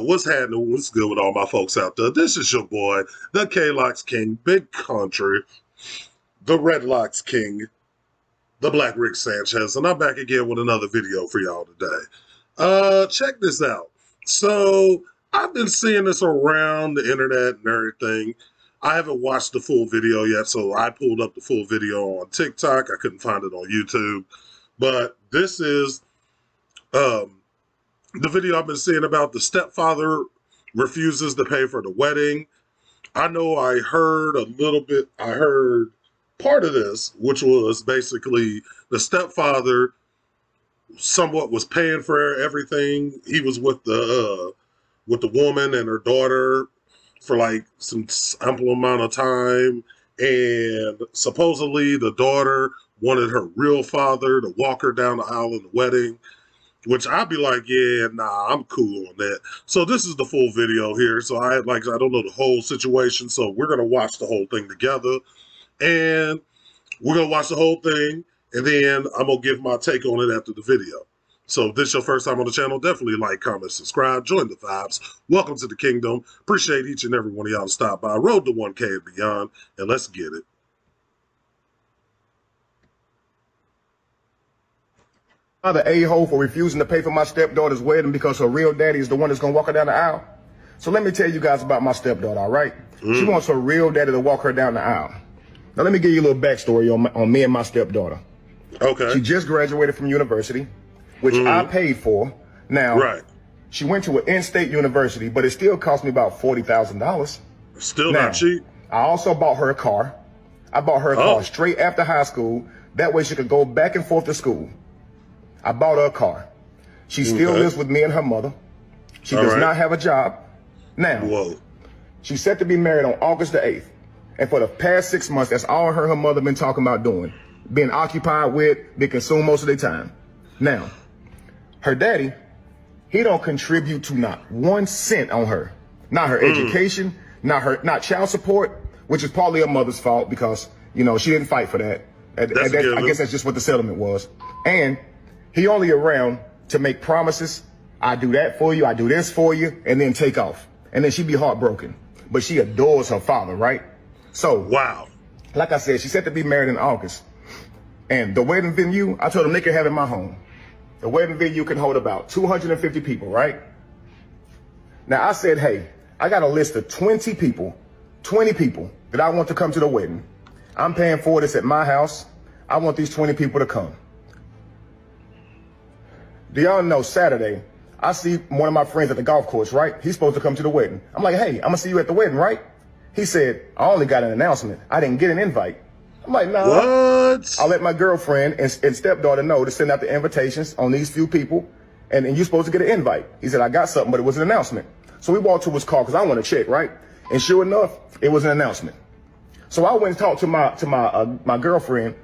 what's happening? What's good with all my folks out there? This is your boy, the K-Locs King, Big Country, the Redlocks King, the Black Rick Sanchez, and I'm back again with another video for y'all today. Check this out. So, I've been seeing this around the internet and everything. I haven't watched the full video yet, so I pulled up the full video on TikTok. I couldn't find it on YouTube. But this is the video I've been seeing about the stepfather refuses to pay for the wedding. I know I heard part of this, which was basically the stepfather somewhat was paying for everything. He was with the woman and her daughter for like some ample amount of time, and supposedly the daughter wanted her real father to walk her down the aisle in the wedding, which I'd be like, yeah, nah, I'm cool on that. So this is the full video here. So I don't know the whole situation. So we're going to watch the whole thing together, and we're going to watch the whole thing, and then I'm going to give my take on it after the video. So if this is your first time on the channel, definitely like, comment, subscribe, join the vibes. Welcome to the kingdom. Appreciate each and every one of y'all to stop by. Road to 1K and beyond, and let's get it. The a-hole for refusing to pay for my stepdaughter's wedding because her real daddy is the one that's going to walk her down the aisle. So let me tell you guys about my stepdaughter, all right? She wants her real daddy to walk her down the aisle. Now let me give you a little backstory on me and my stepdaughter. Okay. She just graduated from university, which I paid for. Now, she went to an in-state university, but it still cost me about $40,000. Still not cheap. I also bought her a car. I bought her a car straight after high school. That way she could go back and forth to school. I bought her a car. She still lives with me and her mother. She does not have a job. Now, she's set to be married on August the 8th. And for the past 6 months, that's all her and her mother been talking about doing. Being occupied with, being consumed most of their time. Now, her daddy, he don't contribute to not 1 cent on her. Not her education, not child support, which is partly her mother's fault because, you know, she didn't fight for that. I guess that's just what the settlement was. And he only around to make promises. I do that for you. I do this for you, and then take off. And then she'd be heartbroken. But she adores her father, right? So, like I said, she's set to be married in August. And the wedding venue, I told them they could have it in my home. The wedding venue can hold about 250 people, right? Now I said, hey, I got a list of 20 people that I want to come to the wedding. I'm paying for this at my house. I want these 20 people to come. Do y'all know Saturday, I see one of my friends at the golf course, right? He's supposed to come to the wedding. I'm like, hey, I'm gonna see you at the wedding, right? He said, I only got an announcement. I didn't get an invite. I'm like, nah. What? I'll let my girlfriend and stepdaughter know to send out the invitations on these few people, and you're supposed to get an invite. He said, I got something, but it was an announcement. So we walked to his car because I want to check, right? And sure enough, it was an announcement. So I went and talked to my girlfriend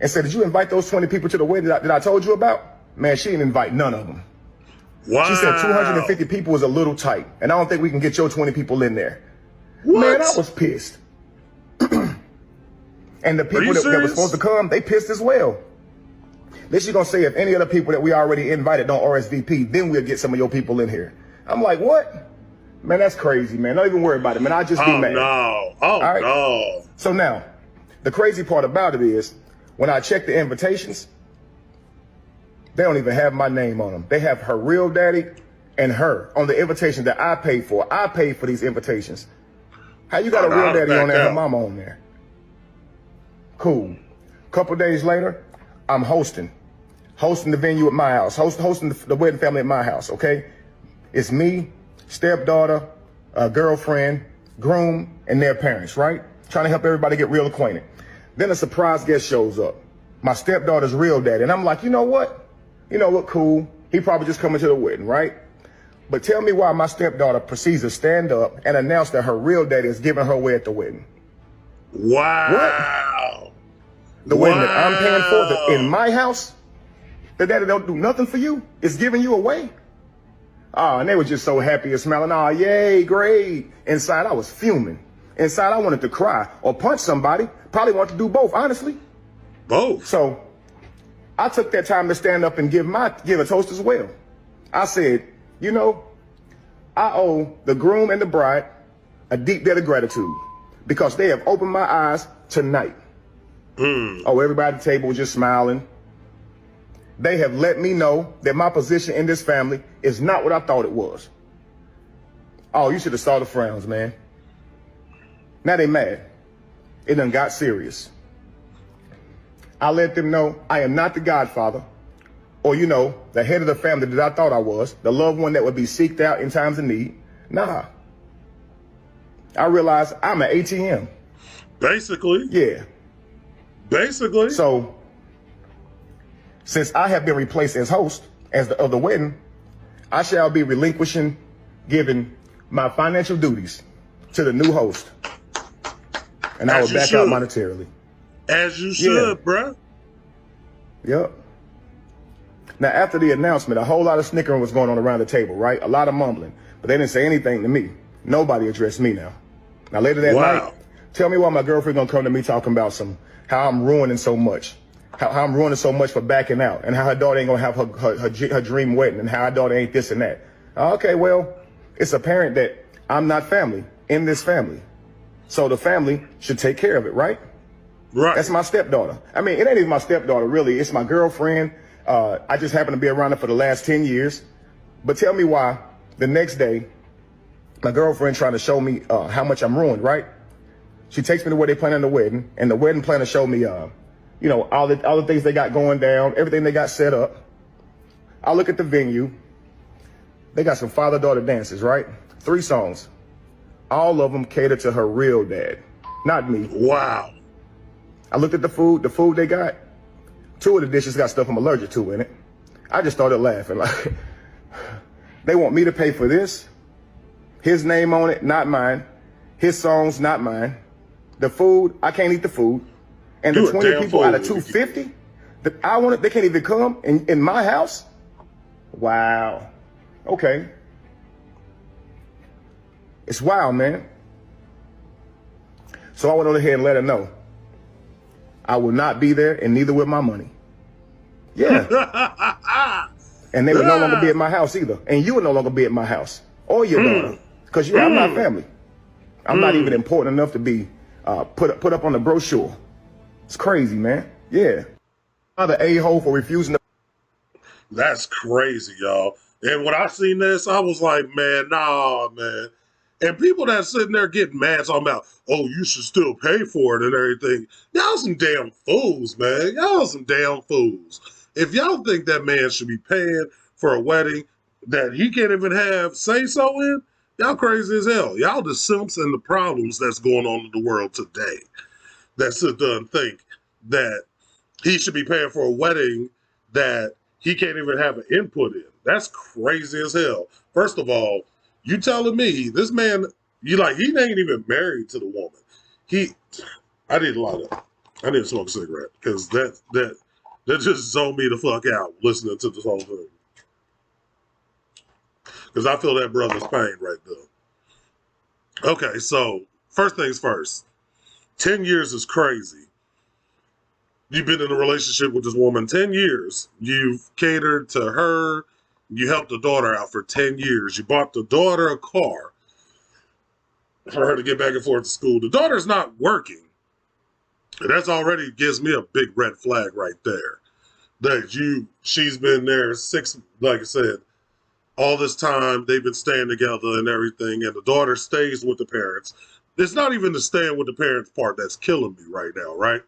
and said, did you invite those 20 people to the wedding that I told you about? Man, she didn't invite none of them. Wow. She said 250 people was a little tight, and I don't think we can get your 20 people in there. What? Man, I was pissed. And the people that were supposed to come, they pissed as well. Then she's going to say if any other people that we already invited don't RSVP, then we'll get some of your people in here. I'm like, what? Man, that's crazy, man. Don't even worry about it, man. I'll just be mad. No. So now, the crazy part about it is, when I check the invitations, they don't even have my name on them. They have her real daddy and her on the invitation that I paid for. I paid for these invitations. How you got a real daddy on there and her mama on there? Cool. Couple days later, I'm hosting the venue at my house, hosting the wedding family at my house, okay? It's me, stepdaughter, girlfriend, groom, and their parents, right? Trying to help everybody get real acquainted. Then a surprise guest shows up, my stepdaughter's real daddy. And I'm like, you know what? Cool. He probably just coming to the wedding, right? But tell me why my stepdaughter proceeds to stand up and announce that her real daddy is giving her away at the wedding. Wow. What? The wedding that I'm paying for in my house, the daddy don't do nothing for you, is giving you away? And they were just so happy and smiling. Oh, yay, great. Inside, I was fuming. Inside, I wanted to cry or punch somebody. Probably wanted to do both, honestly. Both? So I took that time to stand up and give a toast as well. I said, I owe the groom and the bride a deep debt of gratitude because they have opened my eyes tonight. Oh, everybody at the table was just smiling. They have let me know that my position in this family is not what I thought it was. Oh, you should have saw the frowns, man. Now they mad. It done got serious. I let them know I am not the godfather or, the head of the family that I thought I was, the loved one that would be seeked out in times of need. Nah. I realized I'm an ATM. Basically. Yeah. Basically. So, since I have been replaced as host of the wedding, I shall be giving my financial duties to the new host. And I will back out monetarily. As you should, bruh. Yep. Now, after the announcement, a whole lot of snickering was going on around the table, right? A lot of mumbling. But they didn't say anything to me. Nobody addressed me now. Now, later that night, tell me why my girlfriend gonna come to me talking about how I'm ruining so much. How I'm ruining so much for backing out. And how her daughter ain't gonna have her dream wedding. And how her daughter ain't this and that. Okay, well, it's apparent that I'm not family in this family. So the family should take care of it, right? Right. That's my stepdaughter. I mean, it ain't even my stepdaughter, really. It's my girlfriend. I just happen to be around her for the last 10 years. But tell me why the next day, my girlfriend trying to show me how much I'm ruined, right? She takes me to where they planning the wedding, and the wedding planner showed me, all the things they got going down, everything they got set up. I look at the venue. They got some father-daughter dances, right? 3 songs. All of them cater to her real dad, not me. Wow. I looked at the food they got. 2 of the dishes got stuff I'm allergic to in it. I just started laughing. Like, they want me to pay for this? His name on it, not mine. His songs, not mine. The food, I can't eat the food. And the 20 people out of 250 that I wanted, they can't even come in my house? Wow. Okay. It's wild, man. So I went on ahead and let her know I will not be there, and neither will my money. Yeah. And they would no longer be at my house either. And you would no longer be at my house or your daughter. Because I'm not family. I'm not even important enough to be put up on the brochure. It's crazy, man. Yeah. The a-hole for refusing to. That's crazy, y'all. And when I seen this, I was like, man, nah, man. And people that sitting there getting mad talking about, oh, you should still pay for it and everything. Y'all some damn fools, man. Y'all some damn fools. If y'all think that man should be paying for a wedding that he can't even have say-so in, y'all crazy as hell. Y'all the simps and the problems that's going on in the world today that sit there and think that he should be paying for a wedding that he can't even have an input in. That's crazy as hell. First of all, you telling me this man, he ain't even married to the woman. I need a lot of, I need to smoke a cigarette because that just zoned me the fuck out listening to this whole thing. Because I feel that brother's pain right there. Okay, so first things first, 10 years is crazy. You've been in a relationship with this woman 10 years. You've catered to her. You helped the daughter out for 10 years. You bought the daughter a car for her to get back and forth to school. The daughter's not working. And that's already gives me a big red flag right there. She's been there like I said, all this time. They've been staying together and everything. And the daughter stays with the parents. It's not even the staying with the parents part that's killing me right now, right?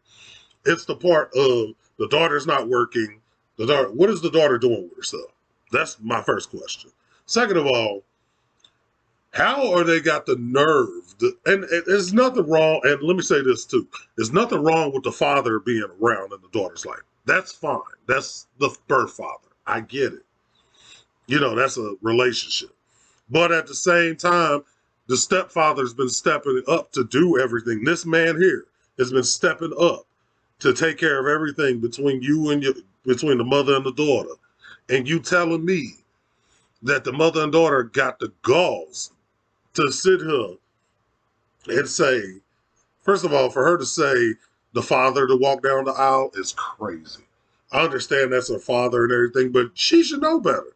It's the part of the daughter's not working. What is the daughter doing with herself? That's my first question. Second of all, how are they got the nerve? And there's nothing wrong. And let me say this too. There's nothing wrong with the father being around in the daughter's life. That's fine. That's the birth father. I get it. That's a relationship. But at the same time, the stepfather's been stepping up to do everything. This man here has been stepping up to take care of everything between the mother and the daughter. And you telling me that the mother and daughter got the galls to sit here and say, first of all, for her to say the father to walk down the aisle is crazy. I understand that's her father and everything, but she should know better.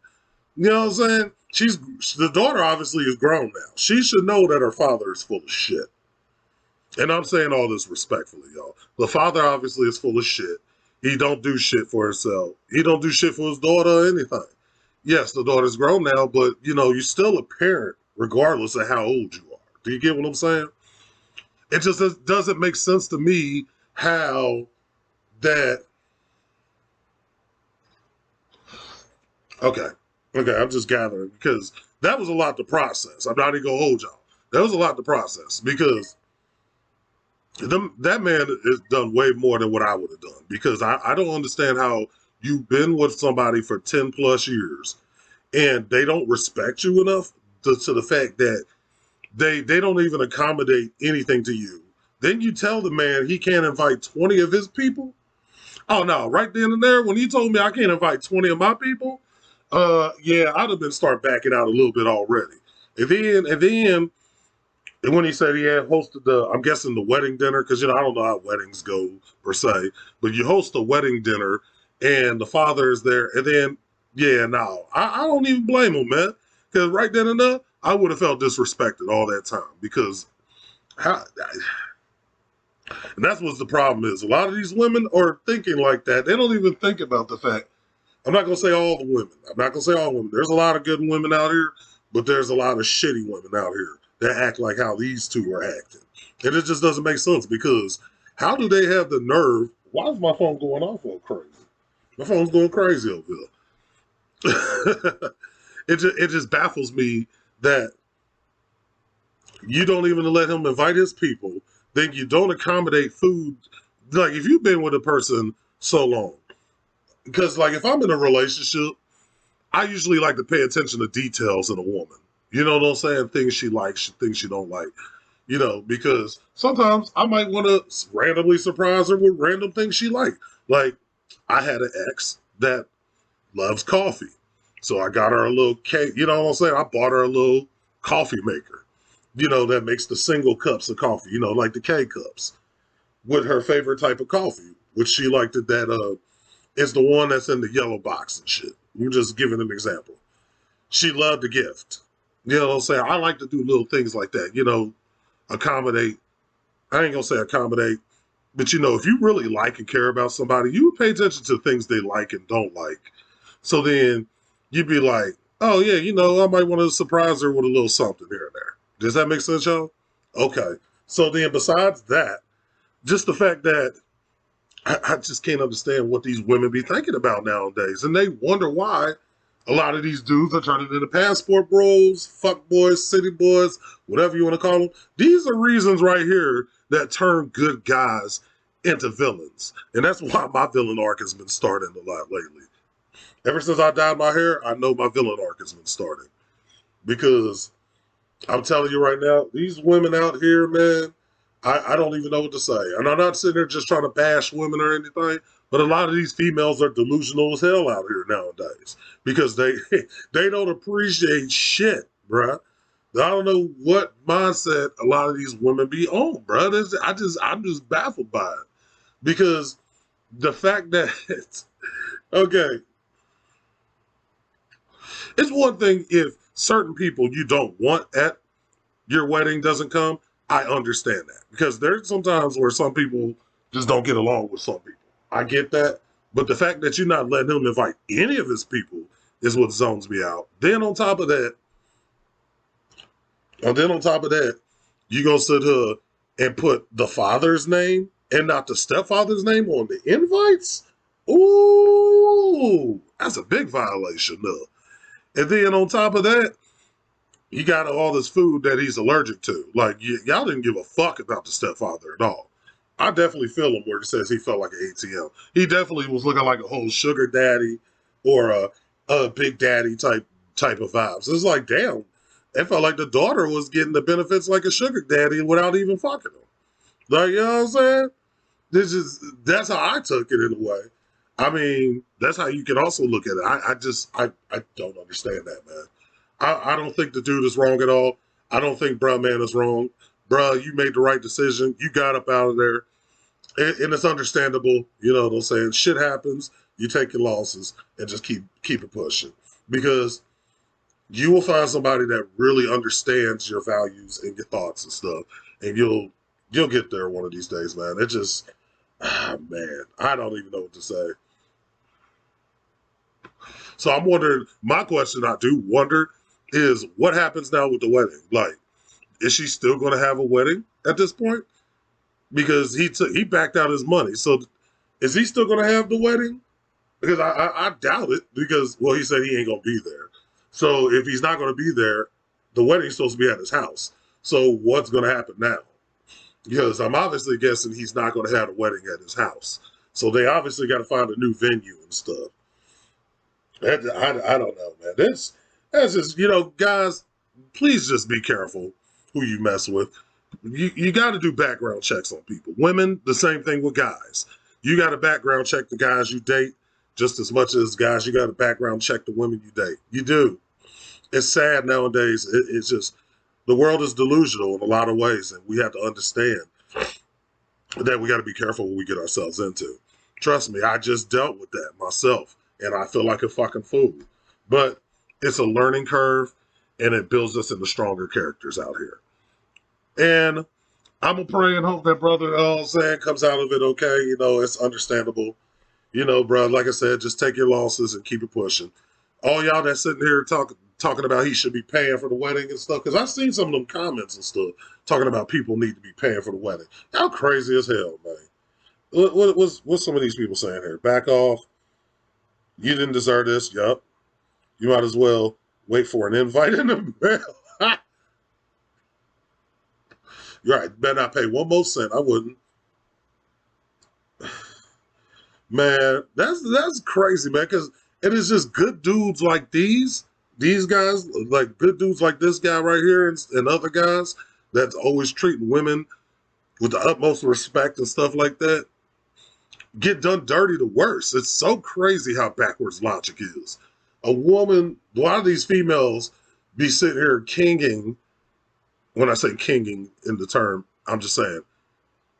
You know what I'm saying? The daughter obviously is grown now. She should know that her father is full of shit. And I'm saying all this respectfully, y'all. The father obviously is full of shit. He don't do shit for himself. He don't do shit for his daughter or anything. Yes, the daughter's grown now, but you're still a parent regardless of how old you are. Do you get what I'm saying? It just doesn't make sense to me how that. Okay, I'm just gathering because that was a lot to process. I'm not even gonna hold y'all. That was a lot to process because that man has done way more than what I would have done because I don't understand how you've been with somebody for 10 plus years and they don't respect you enough to the fact that they don't even accommodate anything to you. Then you tell the man he can't invite 20 of his people. Oh no, right then and there, when he told me I can't invite 20 of my people, yeah, I'd have been start backing out a little bit already. And when he said he had hosted I'm guessing the wedding dinner, because I don't know how weddings go per se, but you host a wedding dinner and the father is there, and then yeah, no, I don't even blame him, man, because right then and there, I would have felt disrespected all that time because how, and that's what the problem is. A lot of these women are thinking like that. They don't even think about the fact. I'm not gonna say all the women. I'm not gonna say all women. There's a lot of good women out here, but there's a lot of shitty women out here that act like how these two are acting. And it just doesn't make sense because how do they have the nerve? Why is my phone going off all crazy? My phone's going crazy over here. It just baffles me that you don't even let him invite his people. Then you don't accommodate food. Like if you've been with a person so long, because like if I'm in a relationship, I usually like to pay attention to details in a woman. You know what I'm saying? Things she likes, things she don't like. Because sometimes I might want to randomly surprise her with random things she likes. Like I had an ex that loves coffee. So I got her a little cake. You know what I'm saying? I bought her a little coffee maker, that makes the single cups of coffee, like the K cups with her favorite type of coffee, which she liked it that is the one that's in the yellow box and shit. I'm just giving an example. She loved the gift. You know what I'm saying? I like to do little things like that, accommodate. I ain't gonna say accommodate, but if you really like and care about somebody, you would pay attention to things they like and don't like. So then you'd be like, oh yeah, I might want to surprise her with a little something here and there. Does that make sense, y'all? Okay. So then besides that, just the fact that I just can't understand what these women be thinking about nowadays. And they wonder why a lot of these dudes are turning into passport bros, fuck boys, city boys, whatever you want to call them. These are reasons right here that turn good guys into villains. And that's why my villain arc has been starting a lot lately. Ever since I dyed my hair, I know my villain arc has been starting. Because I'm telling you right now, these women out here, man, I don't even know what to say. And I'm not sitting there just trying to bash women or anything, but a lot of these females are delusional as hell out here nowadays because they they don't appreciate shit, bruh. I don't know what mindset a lot of these women be on, bruh. I'm just baffled by it because the fact that okay, it's one thing if certain people you don't want at your wedding doesn't come. I understand that because there's sometimes where some people just don't get along with some people. I get that. But the fact that you're not letting him invite any of his people is what zones me out. Then on top of that, you gonna sit here and put the father's name and not the stepfather's name on the invites? Ooh, that's a big violation, though. And then on top of that, he got all this food that he's allergic to. Like, y'all didn't give a fuck about the stepfather at all. I definitely feel him where he says he felt like an ATM. He definitely was looking like a whole sugar daddy or a big daddy type of vibes. It's like, damn, it felt like the daughter was getting the benefits like a sugar daddy without even fucking him. Like, you know what I'm saying? That's how I took it in a way. I mean, that's how you can also look at it. I don't understand that, man. I don't think the dude is wrong at all. I don't think bruh man is wrong. Bruh, you made the right decision. You got up out of there. And it's understandable. You know what I'm saying? Shit happens. You take your losses and just keep it pushing. Because You will find somebody that really understands your values and your thoughts and stuff, and you'll get there one of these days, man. It just, man, I don't even know what to say. So I'm wondering, my question I do wonder is what happens now with the wedding? Like, is she still going to have a wedding at this point? Because he backed out his money. So is he still going to have the wedding? Because I doubt it. Because, well, he said he ain't going to be there. So if he's not going to be there, the wedding's supposed to be at his house. So what's going to happen now? Because I'm obviously guessing he's not going to have a wedding at his house. So they obviously got to find a new venue and stuff. I don't know, man. That's just, guys, please just be careful who you mess with. You got to do background checks on people. Women, the same thing with guys. You got to background check the guys you date just as much as guys. You got to background check the women you date. You do. It's sad nowadays. It's just the world is delusional in a lot of ways, and we have to understand that we got to be careful what we get ourselves into. Trust me, I just dealt with that myself, and I feel like a fucking fool. But it's a learning curve, and it builds us into stronger characters out here. And I'm going to pray and hope that brother comes out of it okay. It's understandable. Bro, like I said, just take your losses and keep it pushing. All y'all that's sitting here talking about he should be paying for the wedding and stuff, because I've seen some of them comments and stuff talking about people need to be paying for the wedding. Y'all crazy as hell, man. What's some of these people saying here? Back off. You didn't deserve this. Yup. You might as well wait for an invite in the mail. You're right. Better not pay one more cent. I wouldn't. Man, that's crazy, man, because it is just good dudes like these guys, like good dudes like this guy right here and other guys that's always treating women with the utmost respect and stuff like that, get done dirty the worst. It's so crazy how backwards logic is. A lot of these females be sitting here kinging. When I say kinging in the term, I'm just saying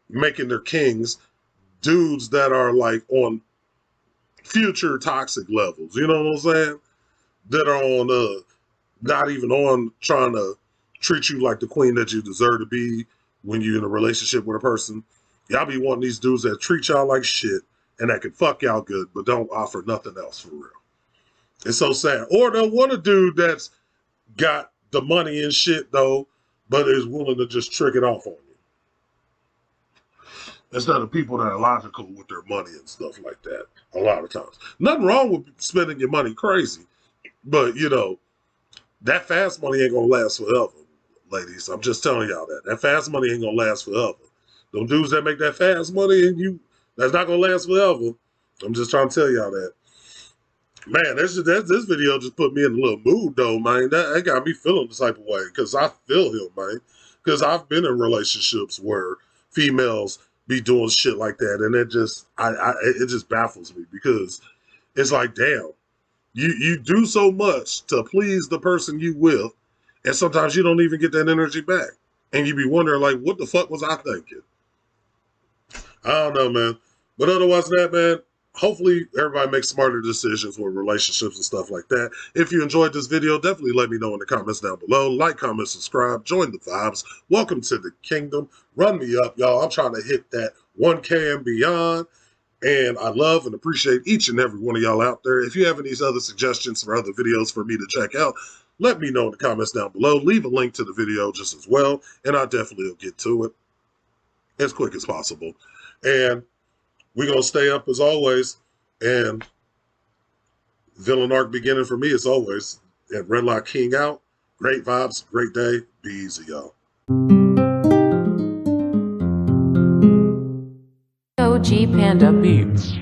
making their kings dudes that are like on future toxic levels. You know what I'm saying? That are on not even on trying to treat you like the queen that you deserve to be when you're in a relationship with a person. Y'all be wanting these dudes that treat y'all like shit and that can fuck y'all good, but don't offer nothing else for real. It's so sad. Or they'll want a dude that's got the money and shit though, but is willing to just trick it off on you. Instead of people that are logical with their money and stuff like that, a lot of times. Nothing wrong with spending your money crazy, but that fast money ain't gonna last forever, ladies. I'm just telling y'all that. That fast money ain't gonna last forever. Them dudes that make that fast money and that's not gonna last forever. I'm just trying to tell y'all that. Man, this video just put me in a little mood though, man. That got me feeling the type of way, because I feel him, man. Because I've been in relationships where females be doing shit like that, and it just baffles me, because it's like, damn, you do so much to please the person you with, and sometimes you don't even get that energy back, and you be wondering like, what the fuck was I thinking? I don't know, man. But otherwise than that, man, hopefully everybody makes smarter decisions with relationships and stuff like that. If you enjoyed this video, definitely let me know in the comments down below. Like, comment, subscribe, join the vibes. Welcome to the kingdom. Run me up, y'all. I'm trying to hit that 1K and beyond. And I love and appreciate each and every one of y'all out there. If you have any other suggestions for other videos for me to check out, let me know in the comments down below. Leave a link to the video just as well, and I definitely will get to it as quick as possible. And we're going to stay up as always. And villain arc beginning for me as always. And Redlock King out. Great vibes, great day. Be easy, y'all. OG Panda Beats.